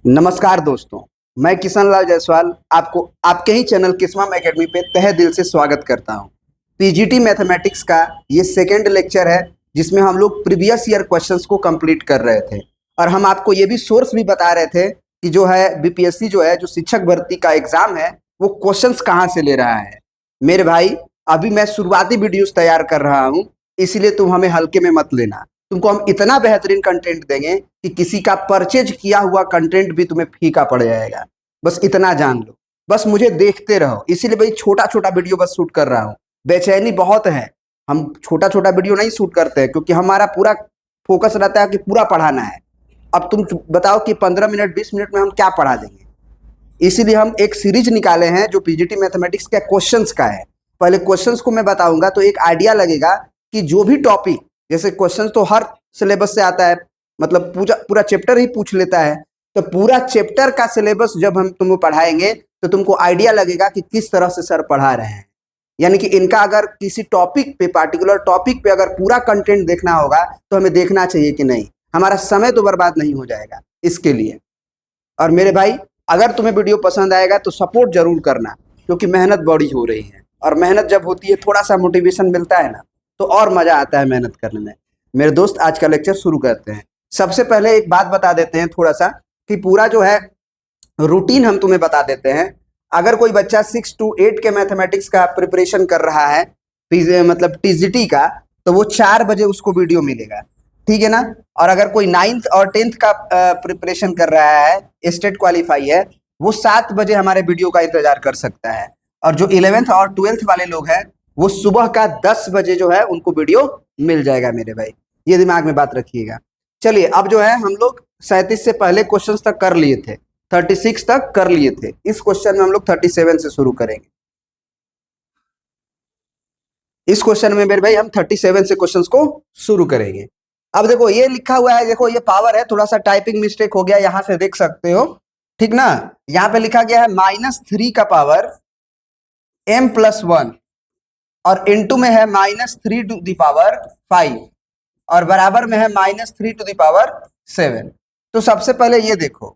नमस्कार दोस्तों, मैं किशन लाल जायसवाल आपको आपके ही चैनल किस्मा एकेडमी पे तहे दिल से स्वागत करता हूं। पीजीटी मैथमेटिक्स का ये सेकेंड लेक्चर है जिसमें हम लोग प्रीवियस ईयर क्वेश्चंस को कंप्लीट कर रहे थे और हम आपको ये भी सोर्स भी बता रहे थे कि जो है बीपीएससी जो है जो शिक्षक भर्ती का एग्जाम है वो क्वेश्चंस कहाँ से ले रहा है। मेरे भाई, अभी मैं शुरुआती वीडियोस तैयार कर रहा हूँ, इसीलिए तुम हमें हल्के में मत लेना। तुमको हम इतना बेहतरीन कंटेंट देंगे कि किसी का परचेज किया हुआ कंटेंट भी तुम्हें फीका पड़ जाएगा। बस इतना जान लो, बस मुझे देखते रहो। इसीलिए भाई छोटा छोटा वीडियो बस शूट कर रहा हूँ। बेचैनी बहुत है, हम छोटा छोटा वीडियो नहीं शूट करते हैं क्योंकि हमारा पूरा फोकस रहता है कि पूरा पढ़ाना है। अब तुम बताओ कि 15 मिनट 20 मिनट में हम क्या पढ़ा देंगे। इसीलिए हम एक सीरीज निकाले हैं जो पीजीटी मैथमेटिक्स के क्वेश्चंस का है। पहले क्वेश्चंस को मैं बताऊंगा तो एक आइडिया लगेगा कि जो भी टॉपिक, जैसे क्वेश्चंस तो हर सिलेबस से आता है, मतलब पूरा पूरा चैप्टर ही पूछ लेता है। तो पूरा चैप्टर का सिलेबस जब हम तुमको पढ़ाएंगे तो तुमको आइडिया लगेगा कि किस तरह से सर पढ़ा रहे हैं। यानी कि इनका अगर किसी टॉपिक पे, पार्टिकुलर टॉपिक पे अगर पूरा कंटेंट देखना होगा तो हमें देखना चाहिए कि नहीं, हमारा समय तो बर्बाद नहीं हो जाएगा इसके लिए। और मेरे भाई, अगर तुम्हें वीडियो पसंद आएगा तो सपोर्ट जरूर करना, क्योंकि मेहनत बड़ी हो रही है और मेहनत जब होती है थोड़ा सा मोटिवेशन मिलता है ना, तो और मजा आता है मेहनत करने में। मेरे दोस्त, आज का लेक्चर शुरू करते हैं। सबसे पहले एक बात बता देते हैं थोड़ा सा कि पूरा जो है रूटीन हम तुम्हें बता देते हैं। अगर कोई बच्चा 6 to 8 के मैथमेटिक्स का प्रिपरेशन कर रहा है, मतलब टीजीटी का, तो वो 4 बजे उसको वीडियो मिलेगा, ठीक है ना। और अगर कोई 9th और 10th का प्रिपरेशन कर रहा है, स्टेट क्वालिफाई है, वो 7 बजे हमारे वीडियो का इंतजार कर सकता है। और जो 11th और 12th वाले लोग हैं वो सुबह का 10 बजे जो है उनको वीडियो मिल जाएगा मेरे भाई, ये दिमाग में बात रखिएगा। चलिए, अब जो है हम लोग 37 से पहले क्वेश्चंस तक कर लिए थे, 36 तक कर लिए थे। इस क्वेश्चन में हम लोग 37 से शुरू करेंगे। इस क्वेश्चन में मेरे भाई हम 37 से क्वेश्चंस को शुरू करेंगे। अब देखो ये लिखा हुआ है, देखो ये पावर है, थोड़ा सा टाइपिंग मिस्टेक हो गया, यहां से देख सकते हो, ठीक ना। यहां पे लिखा गया है -3 का पावर m+1 और इनटू में है -3 टू द पावर 5 और बराबर में है -3 टू द पावर 7। तो सबसे पहले ये देखो,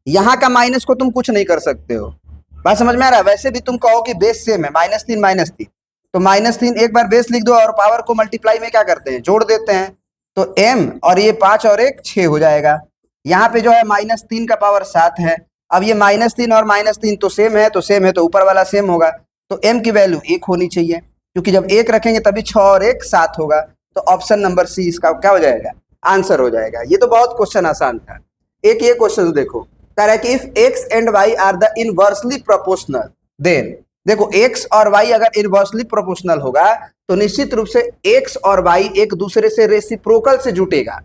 यहाँ का माइनस को तुम कुछ नहीं कर सकते हो, बात समझ में आ रहा है। वैसे भी तुम कहो कि बेस सेम है, -3 तो -3 एक बार बेस लिख दो और पावर को मल्टीप्लाई में क्या करते हैं, जोड़ देते हैं। तो m और ये 5 और 1 6 हो जाएगा। यहाँ पे जो है -3 का पावर 7 है। अब ये -3 और -3 तो सेम है, तो सेम है तो ऊपर वाला सेम होगा, तो m की वैल्यू 1 होनी चाहिए, क्योंकि जब 1 रखेंगे तभी 6 और 1 7 होगा। तो ऑप्शन नंबर सी इसका क्या हो जाएगा, आंसर हो जाएगा। ये तो बहुत क्वेश्चन आसान था। एक ये क्वेश्चन देखो, कह रहा है कि if X and Y are the inversely proportional, then देखो एक्स और वाई अगर इनवर्सली प्रोपोर्शनल होगा तो निश्चित रूप से एक्स और वाई एक दूसरे से रेसिप्रोकल से जुटेगा।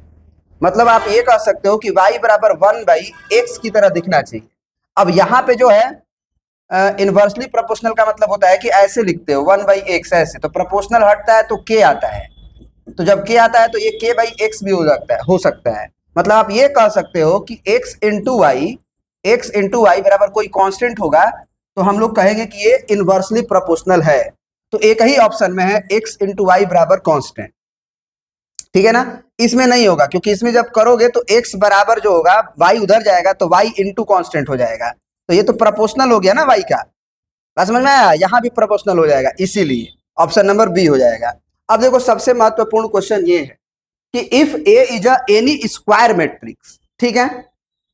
मतलब आप ये कह सकते हो कि y बराबर 1/x की तरह दिखना चाहिए। अब यहाँ पे जो है इनवर्सली प्रोपोर्शनल का मतलब होता है कि ऐसे लिखते हो 1/x, ऐसे तो प्रोपोर्शनल हटता है तो k आता है। तो जब k आता है तो ये k/x भी हो सकता है। मतलब आप ये कह सकते हो कि x इंटू वाई बराबर कोई कांस्टेंट होगा, तो हम लोग कहेंगे कि ये इनवर्सली प्रोपोर्शनल है। तो एक ही ऑप्शन में है x/y बराबर कांस्टेंट, ठीक है ना। इसमें नहीं होगा, क्योंकि इसमें जब करोगे तो x बराबर जो होगा y उधर जाएगा तो y इंटू कांस्टेंट हो जाएगा। तो ये तो प्रोपोर्शनल हो गया ना y का, बात समझ में आया। यहाँ भी प्रोपोर्शनल हो जाएगा, इसीलिए ऑप्शन नंबर बी हो जाएगा। अब देखो सबसे महत्वपूर्ण क्वेश्चन ये है कि if A is a any square matrix, ठीक है,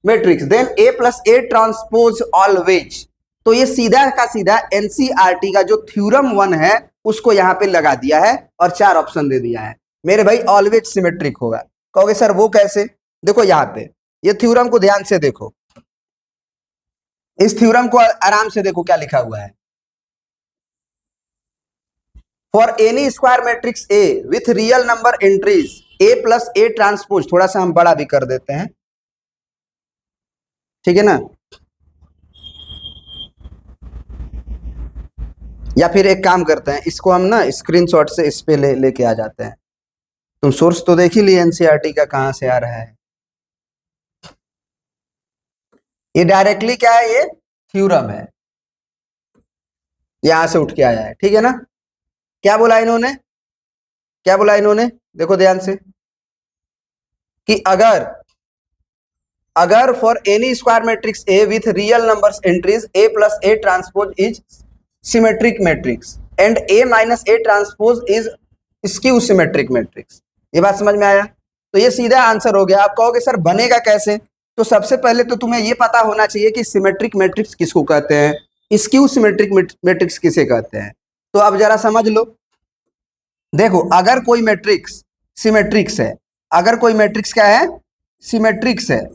matrix, then a plus A transpose always. तो ये सीधा का सीधा एनसीईआरटी का जो थ्योरम 1 है उसको यहाँ पे लगा दिया है और 4 ऑप्शन दे दिया है। मेरे भाई ऑलवेज सिमेट्रिक होगा। कहोगे सर वो कैसे, देखो यहाँ पे ये थ्योरम को ध्यान से देखो, इस थ्योरम को आराम से देखो क्या लिखा हुआ है। For any square matrix A with real number entries a plus A transpose, थोड़ा सा हम बड़ा भी कर देते हैं, ठीक है ना। या फिर एक काम करते हैं, इसको हम ना स्क्रीनशॉट से इस पे लेके आ जाते हैं। तुम सोर्स तो देख ही लिए एनसीईआरटी का कहां से आ रहा है। ये डायरेक्टली क्या है, ये थ्योरम है, यहां से उठ के आया है, ठीक है ना। क्या बोला इन्होंने, क्या बोला इन्होंने, देखो ध्यान से, कि अगर अगर for any square matrix A with real numbers entries A plus A transpose is symmetric matrix and A minus A transpose is skew symmetric matrix. ये बात समझ में आया? तो ये सीधा आंसर हो गया। आप कहोगे सर बनेगा कैसे? तो सबसे पहले तो तुम्हें ये पता होना चाहिए कि सिमेट्रिक मैट्रिक्स किसको कहते हैं, स्क्यू सिमेट्रिक मैट्रिक्स किसे कहते हैं। तो अब जरा समझ लो। देखो, अगर कोई मैट्रिक्स सिमेट्रिक्स है, अगर कोई मैट्रिक्स क्या है, सिमेट्रिक्स है,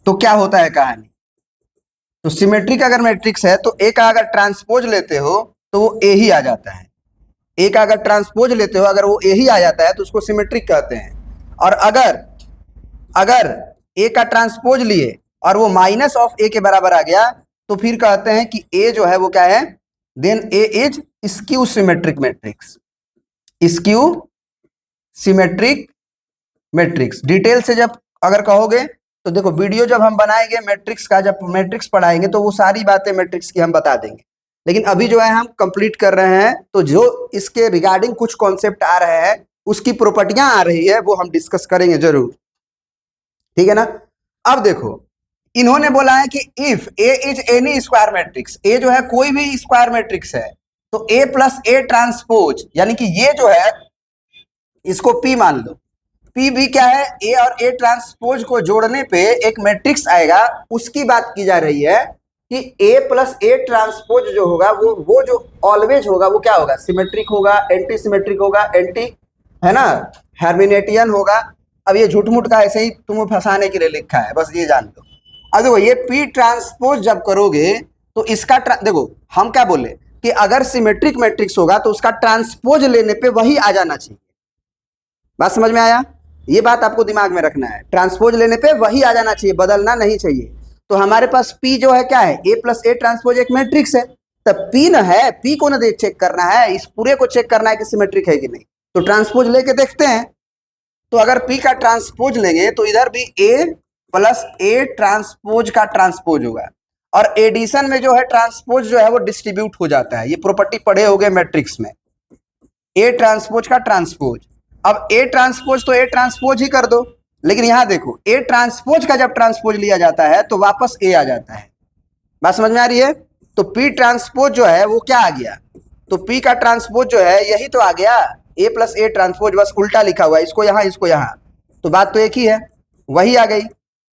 तो क्या होता है कहानी? तो सिमेट्रिक अगर मैट्रिक्स है तो ए का अगर ट्रांसपोज लेते हो तो वो ए ही आ जाता है। ए का अगर ट्रांसपोज लेते हो, अगर वो ए ही आ जाता है तो उसको सिमेट्रिक कहते हैं। और अगर अगर ए का ट्रांसपोज लिए और वो माइनस ऑफ ए के बराबर आ गया तो फिर कहते हैं कि ए जो है वो क्या है, then A is skew symmetric matrix. Skew symmetric matrix. Detail से जब अगर कहोगे तो देखो, वीडियो जब हम बनाएंगे मैट्रिक्स का, जब मैट्रिक्स पढ़ाएंगे तो वो सारी बातें मैट्रिक्स की हम बता देंगे। लेकिन अभी जो है हम कंप्लीट कर रहे हैं, तो जो इसके रिगार्डिंग कुछ कॉन्सेप्ट आ रहे हैं, उसकी प्रॉपर्टियां आ रही है, वो हम डिस्कस करेंगे जरूर। ठीक है ना? अब देखो, इन्होंने बोला है कि if A is any square matrix, A जो है कोई भी स्क्वायर मैट्रिक्स है, तो ए प्लस ए ट्रांसपोज, यानी कि ये जो है इसको पी मान लो। पी भी क्या है, ए और ए ट्रांसपोज को जोड़ने पे एक मैट्रिक्स आएगा, उसकी बात की जा रही है कि ए प्लस ए ट्रांसपोज जो होगा वो जो ऑलवेज होगा वो क्या होगा, सिमेट्रिक होगा, एंटी सिमेट्रिक होगा, एंटी, है ना, हर्मिनेटियन होगा। अब ये झूठ मूठ का ऐसे ही तुम्हें फंसाने के लिए लिखा है, बस ये जान लो। अब देखो, ये पी ट्रांसपोज जब करोगे तो इसका देखो, हम क्या बोले कि अगर सिमेट्रिक मैट्रिक्स होगा तो उसका ट्रांसपोज लेने पे वही आ जाना चाहिए। बात समझ में आया? ये बात आपको दिमाग में रखना है, ट्रांसपोज लेने पे वही आ जाना चाहिए, बदलना नहीं चाहिए। तो हमारे पास P जो है क्या है, ए प्लस ए ट्रांसपोज एक मैट्रिक्स है, तब P न है, P को ना चेक करना है, इस पूरे को चेक करना है कि सिमेट्रिक है कि नहीं। तो ट्रांसपोज लेके देखते हैं। तो अगर P का ट्रांसपोज लेंगे तो इधर भी ए प्लस ए ट्रांसपोज का ट्रांसपोज होगा, और एडिशन में जो है ट्रांसपोज जो है वो डिस्ट्रीब्यूट हो जाता है। ये प्रॉपर्टी पढ़े होगे मैट्रिक्स में, ए ट्रांसपोज का ट्रांसपोज। अब ए ट्रांसपोज तो ए ट्रांसपोज ही कर दो, लेकिन यहां देखो, ए ट्रांसपोज का जब ट्रांसपोज लिया जाता है तो वापस ए आ जाता है। बात समझ में आ रही है? तो पी ट्रांसपोज जो है वो क्या आ गया, तो पी का ट्रांसपोज जो है यही तो आ गया, ए प्लस ए ट्रांसपोज, बस उल्टा लिखा हुआ है, इसको यहां इसको यहां, तो बात तो एक ही है, वही आ गई।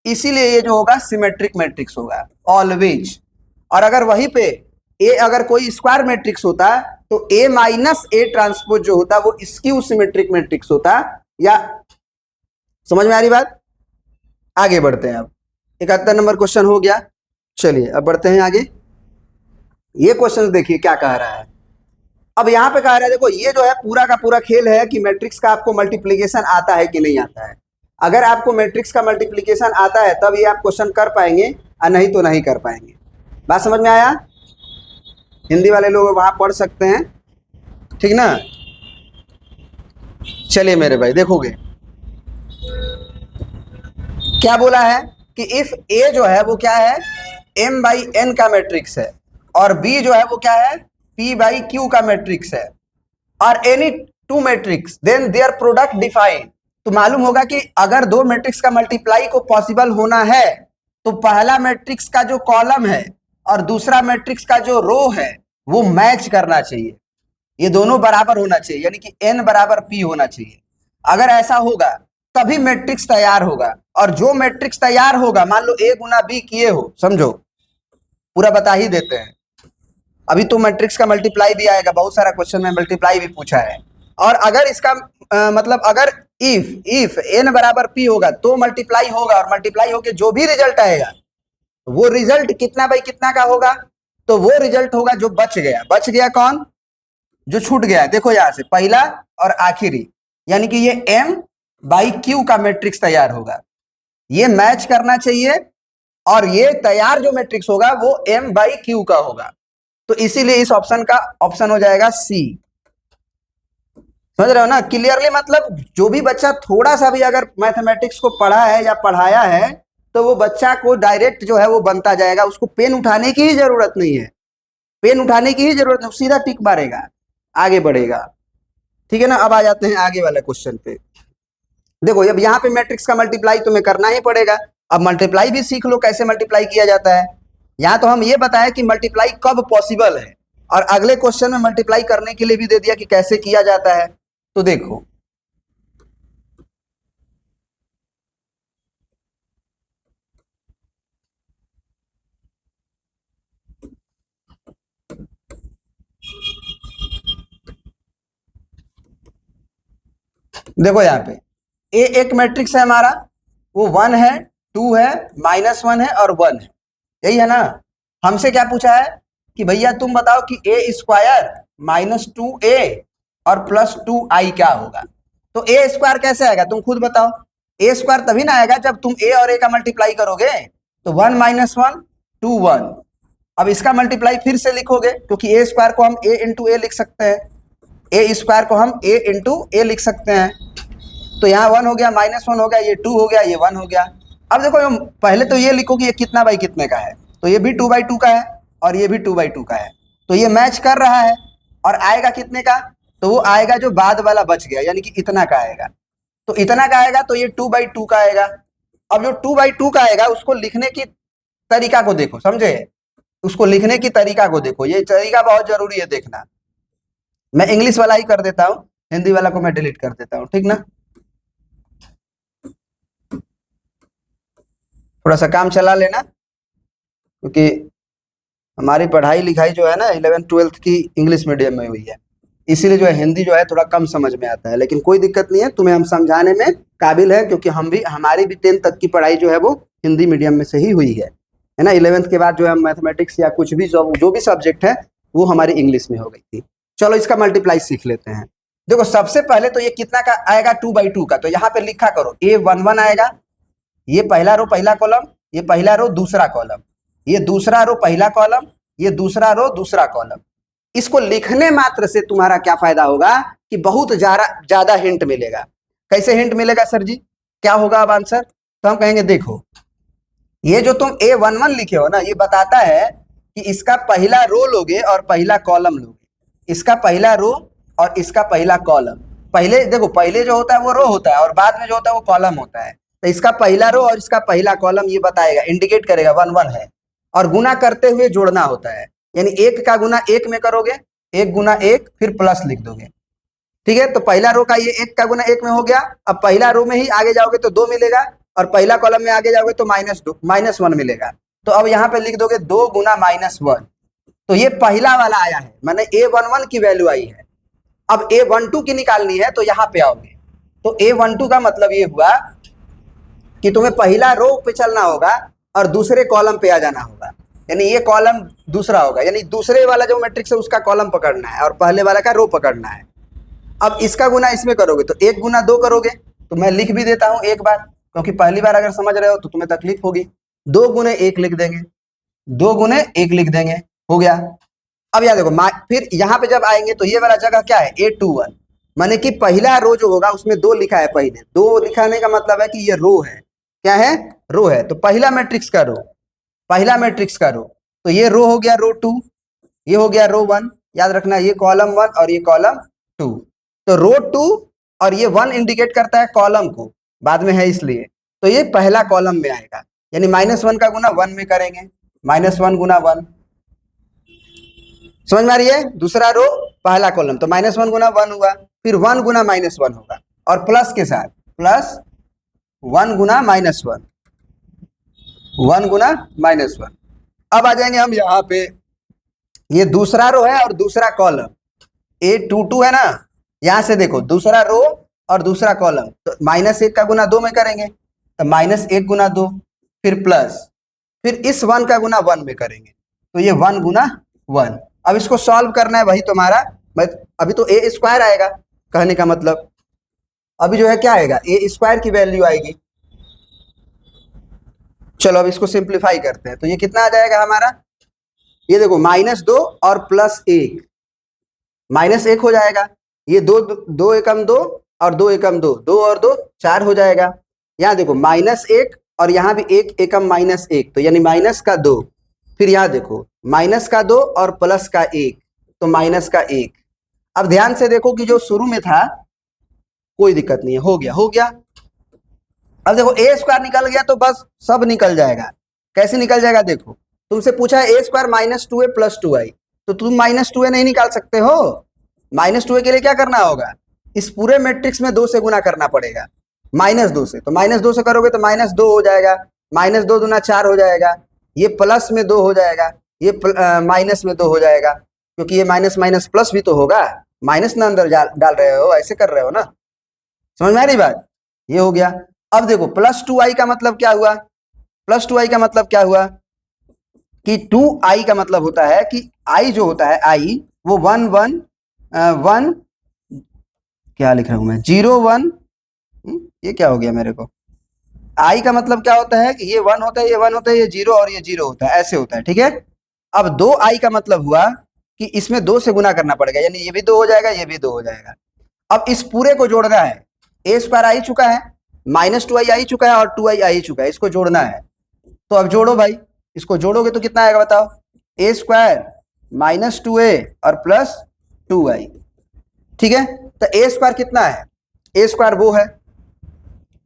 इसीलिए ये जो होगा सिमेट्रिक मैट्रिक्स होगा ऑलवेज। और अगर वहीं पे ए अगर कोई स्क्वायर मैट्रिक्स होता तो ए माइनस ए ट्रांसपोज जो होता वो स्क्यू सिमेट्रिक मैट्रिक्स होता। या समझ में आ रही बात? आगे बढ़ते हैं। अब 71 नंबर क्वेश्चन हो गया। चलिए अब बढ़ते हैं आगे। ये क्वेश्चन देखिए क्या कह रहा है। अब यहां पे कह रहा है, देखो ये जो है पूरा का पूरा खेल है कि मैट्रिक्स का आपको मल्टीप्लीकेशन आता है कि नहीं आता है। अगर आपको मैट्रिक्स का मल्टीप्लीकेशन आता है तब ये आप क्वेश्चन कर पाएंगे, और नहीं तो नहीं कर पाएंगे। बात समझ में आया? हिंदी वाले लोग वहां पढ़ सकते हैं, ठीक ना? चलिए मेरे भाई, देखोगे क्या बोला है कि इफ ए जो है वो क्या है, m बाई एन का मैट्रिक्स है, और b जो है वो क्या है, p बाई क्यू का मैट्रिक्स है, और any two matrix then their product define. तो मालूम होगा कि अगर दो मैट्रिक्स का मल्टीप्लाई को पॉसिबल होना है तो पहला मैट्रिक्स का जो कॉलम है और दूसरा मैट्रिक्स का जो रो है वो मैच करना चाहिए, ये दोनों बराबर होना चाहिए, यानी कि n बराबर p होना चाहिए। अगर ऐसा होगा तभी मैट्रिक्स तैयार होगा, और जो मैट्रिक्स तैयार होगा, मान लो a गुना b किए हो, समझो पूरा बता ही देते हैं। अभी तो मैट्रिक्स का मल्टीप्लाई भी आएगा, बहुत सारा क्वेश्चन में मल्टीप्लाई भी पूछा है। और अगर इसका मतलब अगर इफ n बराबर p होगा तो मल्टीप्लाई होगा, और मल्टीप्लाई होके जो भी रिजल्ट आएगा वो रिजल्ट कितना बाई कितना का होगा, तो वो रिजल्ट होगा जो बच गया। बच गया कौन? जो छूट गया। देखो यहां से पहला और आखिरी, यानी कि ये m बाई क्यू का मैट्रिक्स तैयार होगा, ये मैच करना चाहिए, और ये तैयार जो मैट्रिक्स होगा वो m बाई क्यू का होगा। तो इसीलिए इस ऑप्शन का ऑप्शन हो जाएगा सी। समझ रहे हो ना क्लियरली? मतलब जो भी बच्चा थोड़ा सा भी अगर मैथमेटिक्स को पढ़ा है या पढ़ाया है तो वो बच्चा को डायरेक्ट जो है वो बनता जाएगा, उसको पेन उठाने की ही जरूरत नहीं है, पेन उठाने की ही जरूरत नहीं, सीधा टिक मारेगा, आगे बढ़ेगा। ठीक है ना? अब आ जाते हैं आगे वाले क्वेश्चन पे। देखो अब यहाँ पे मैट्रिक्स का मल्टीप्लाई तुम्हें करना ही पड़ेगा। अब मल्टीप्लाई भी सीख लो कैसे मल्टीप्लाई किया जाता है। यहाँ तो हम ये बताया कि मल्टीप्लाई कब पॉसिबल है, और अगले क्वेश्चन में मल्टीप्लाई करने के लिए भी दे दिया कि कैसे किया जाता है। तो देखो देखो यहाँ पे ए एक मैट्रिक्स है हमारा, वो 1 है, 2 है, -1 है और 1 है, यही है ना। हमसे क्या पूछा है कि भैया तुम बताओ कि A² -2A और +2i क्या होगा। तो A² कैसे आएगा तुम खुद बताओ। A² तभी ना आएगा जब तुम A और A का मल्टीप्लाई करोगे। तो 1 - 1 2 1। अब इसका मल्टीप्लाई फिर से लिखोगे, क्योंकि A² को हम A × A लिख सकते हैं, A² को हम A × A लिख सकते हैं। तो यहाँ 1 हो गया, -1 हो गया, ये 2 हो गया, ये 1 हो गया। अब देखो पहले तो ये लिखो कि ये कितना बाई कितने का है, तो ये भी 2/2 का है और ये भी 2/2 का है, तो ये मैच कर रहा है। और आएगा कितने का, तो वो आएगा जो बाद वाला बच गया, यानी कि इतना का आएगा। तो इतना का आएगा तो ये 2/2 का आएगा। अब जो 2/2 का आएगा उसको लिखने की तरीका को देखो, समझे, उसको लिखने की तरीका को देखो, ये तरीका बहुत जरूरी है देखना। मैं इंग्लिश वाला ही कर देता हूँ, हिंदी वाला को मैं डिलीट कर देता हूँ, ठीक ना। थोड़ा सा काम चला लेना, क्योंकि हमारी पढ़ाई लिखाई जो है ना 11th 12th की इंग्लिश मीडियम में हुई है, इसीलिए जो है हिंदी जो है थोड़ा कम समझ में आता है। लेकिन कोई दिक्कत नहीं है, तुम्हें हम समझाने में काबिल है, क्योंकि हमारी भी 10th तक की पढ़ाई जो है वो हिंदी मीडियम में से ही हुई है ना। 11th के बाद जो है मैथमेटिक्स या कुछ भी जो भी सब्जेक्ट है वो हमारी इंग्लिश में हो गई थी। चलो इसका मल्टीप्लाई सीख लेते हैं। देखो सबसे पहले तो ये कितना का आएगा, 2/2 का, तो यहाँ पे लिखा करो A11 आएगा, ये पहला रो पहला कॉलम, ये पहला रो दूसरा कॉलम, ये दूसरा रो पहला कॉलम, ये दूसरा रो दूसरा कॉलम। इसको लिखने मात्र से तुम्हारा क्या फायदा होगा कि बहुत ज्यादा हिंट मिलेगा। कैसे हिंट मिलेगा सर जी, क्या होगा अब आंसर, तो हम कहेंगे देखो ये जो तुम A11 लिखे हो ना, ये बताता है कि इसका पहला रो लोगे और पहला कॉलम लोगे, इसका पहला रो और इसका पहला कॉलम। पहले देखो, पहले जो होता है वो रो होता है और बाद में जो होता है वो कॉलम होता है। तो इसका पहला रो और इसका पहला कॉलम ये बताएगा, इंडिकेट करेगा 1 1 है, और गुना करते हुए जोड़ना होता है, यानी 1 का गुना 1 में करोगे, 1 × 1 फिर प्लस लिख दोगे, ठीक है। तो पहला रो का ये 1 का गुना 1 में हो गया। अब पहला रो में ही आगे जाओगे तो 2 मिलेगा, और पहला कॉलम में आगे जाओगे तो -1 मिलेगा। तो अब यहाँ पे लिख दोगे 2 × -1। तो ये पहला वाला आया है, माने A11 की वैल्यू आई है। अब A12 की निकालनी है तो यहाँ पे आओगे, तो A12 का मतलब ये हुआ कि तुम्हें पहला रो पे चलना होगा और दूसरे कॉलम पे आ जाना होगा, यानी ये कॉलम दूसरा होगा, यानी दूसरे वाला जो मैट्रिक्स है उसका कॉलम पकड़ना है और पहले वाला का रो पकड़ना है। अब इसका गुना इसमें करोगे तो 1 × 2 करोगे, तो मैं लिख भी देता हूं एक बार, क्योंकि पहली बार अगर समझ रहे हो तो तुम्हें तकलीफ होगी। 2 × 1 लिख देंगे, 2 × 1 लिख देंगे, हो गया। अब यहाँ देखो फिर यहाँ पे जब आएंगे तो ये वाला जगह क्या है, A21, माने कि पहला रो जो होगा उसमें 2 लिखा है, पहले 2 लिखाने का मतलब है कि ये रो है, क्या है, रो है। तो पहला मैट्रिक्स का रो, पहला मैट्रिक्स का रो, तो ये रो हो गया रो 2, ये हो गया रो 1, याद रखना ये कॉलम 1 और ये कॉलम 2। तो रो 2 और ये 1 इंडिकेट करता है कॉलम को, बाद में है इसलिए, तो ये पहला कॉलम में आएगा, यानी -1 का गुना 1 में करेंगे, -1 × 1, समझ में आ रही है। दूसरा रो पहला कॉलम, तो -1 × 1 हुआ, फिर 1 × -1 होगा, और प्लस के साथ प्लस 1 × -1, 1 × -1। अब आ जाएंगे हम यहाँ पे, ये दूसरा रो है और दूसरा कॉलम, A22 है ना, यहां से देखो दूसरा रो और दूसरा कॉलम, तो -1 का गुना 2 में करेंगे, तो -1 × 2, फिर प्लस, फिर इस 1 का गुना 1 में करेंगे, तो ये 1 × 1। अब इसको सॉल्व करना है, वही तुम्हारा अभी तो A² आएगा, कहने का मतलब अभी जो है क्या आएगा, A² की वैल्यू आएगी। चलो अब इसको सिंप्लीफाई करते हैं, तो ये कितना आ जाएगा हमारा, ये देखो -2 और +1, -1 हो जाएगा, ये 2 2 एकम 2 और 2 एकम 2, 2 और 2 4 हो जाएगा। यहाँ देखो -1 और यहाँ भी 1 एकम -1, तो यानी -2, फिर यहाँ देखो -2 और +1, तो -1। अब ध्यान से देखो कि जो शुरू में था कोई दिक्कत नहीं है, हो गया, हो गया। अब देखो ए स्क्वायर निकल गया तो बस सब निकल जाएगा। कैसे निकल जाएगा देखो, तुमसे पूछा है ए स्क्वायर माइनस टू ए प्लस टू आई, तो तुम माइनस टू ए नहीं निकाल सकते हो। माइनस टू ए के लिए क्या करना होगा, इस पूरे मैट्रिक्स में 2 से गुना करना पड़ेगा, माइनस 2 से। तो माइनस 2 से करोगे तो माइनस 2 हो जाएगा, माइनस 2 दूना 4 हो जाएगा, ये प्लस में 2 हो जाएगा, ये माइनस में 2 हो जाएगा, क्योंकि ये माइनस माइनस प्लस भी तो होगा, माइनस ना अंदर डाल रहे हो, ऐसे कर रहे हो ना। समझ में आ रही बात, ये हो गया। अब देखो प्लस टू आई का मतलब क्या हुआ, प्लस टू आई का मतलब क्या हुआ कि 2i का मतलब होता है कि i जो होता है i वो 1 क्या लिख रहा हूं मैं 0 1, ये क्या हो गया मेरे को, i का मतलब क्या होता है कि ये 1 होता है, ये 1 होता है, ये 0 और ये 0 होता है, ऐसे होता है, ठीक है। अब 2i का मतलब हुआ कि इसमें 2 से गुना करना पड़ेगा, यानी ये भी 2 हो जाएगा, ये भी 2 हो जाएगा। अब इस पूरे को जोड़ना है, ए स्क्वायर आई चुका है, माइनस 2i आई चुका है और 2i आई चुका है, इसको जोड़ना है। तो अब जोड़ो भाई, इसको जोड़ोगे तो कितना आएगा बताओ, ए स्क्वायर माइनस 2a और प्लस 2i, ठीक है। तो ए स्क्वायर कितना है, ए स्क्वायर वो है,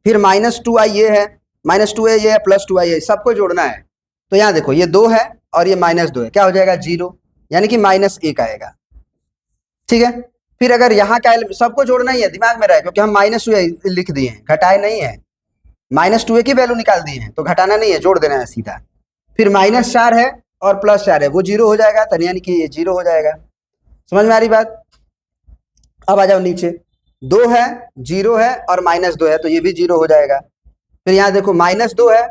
फिर माइनस 2i ये है, माइनस 2a ये है, प्लस 2i ये, सबको जोड़ना है। तो यहाँ देखो ये 2 है और ये माइनस 2 है, क्या हो जाएगा 0, यानी कि -1 आएगा, ठीक है। फिर अगर यहाँ का सबको जोड़ना ही है, दिमाग में रहे, क्योंकि हम -2 लिख दिए हैं, घटाए नहीं है, -2a की वैल्यू निकाल दी है, तो घटाना नहीं है, जोड़ देना है सीधा। फिर -4 है और +4 है, वो 0 हो जाएगा, तो यानी कि ये 0 हो जाएगा। समझ में आ रही बात। अब आ जाओ नीचे, 2 है, 0 है और -2 है, तो ये भी 0 हो जाएगा। फिर यहाँ देखो -2 है,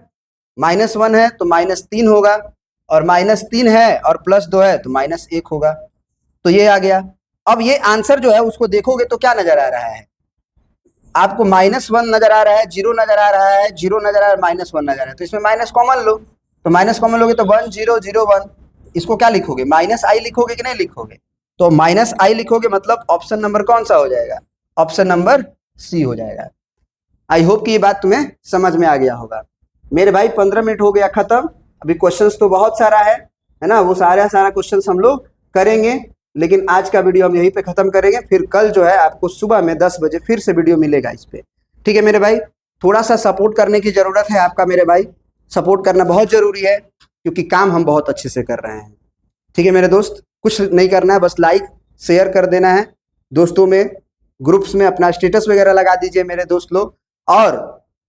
-1 है तो -3 होगा, और -3 है और +2 है तो -1 होगा, तो ये आ गया। अब ये आंसर जो है उसको देखोगे तो क्या नजर आ रहा है आपको, -1 नजर आ रहा है, 0 नजर आ रहा है, 0 नजर आ रहा है, -1 नजर आ रहा है, तो इसमें माइनस कॉमन लो, तो माइनस कॉमन लोगे तो 1 0 0 1, इसको क्या लिखोगे, -i लिखोगे कि नहीं लिखोगे, तो -i लिखोगे, मतलब ऑप्शन नंबर कौन सा हो जाएगा, ऑप्शन नंबर सी हो जाएगा। आई होप कि ये बात तुम्हें समझ में आ गया होगा। मेरे भाई 15 मिनट हो गया खत्म, अभी क्वेश्चंस तो बहुत सारा है ना, वो सारा क्वेश्चंस हम लोग करेंगे, लेकिन आज का वीडियो हम यहीं पे खत्म करेंगे। फिर कल जो है आपको सुबह में 10 बजे फिर से वीडियो मिलेगा इस पे, ठीक है मेरे भाई। थोड़ा सा सपोर्ट करने की जरूरत है आपका मेरे भाई, सपोर्ट करना बहुत जरूरी है, क्योंकि काम हम बहुत अच्छे से कर रहे हैं, ठीक है मेरे दोस्त। कुछ नहीं करना है, बस लाइक शेयर कर देना है, दोस्तों में ग्रुप्स में अपना स्टेटस वगैरह लगा दीजिए मेरे दोस्त लोग। और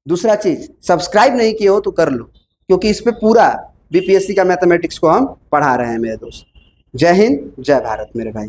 दूसरा चीज, सब्सक्राइब नहीं किए हो तो कर लो, क्योंकि इस पे पूरा बीपीएससी का मैथमेटिक्स को हम पढ़ा रहे हैं मेरे दोस्त। जय हिंद जय भारत मेरे भाई।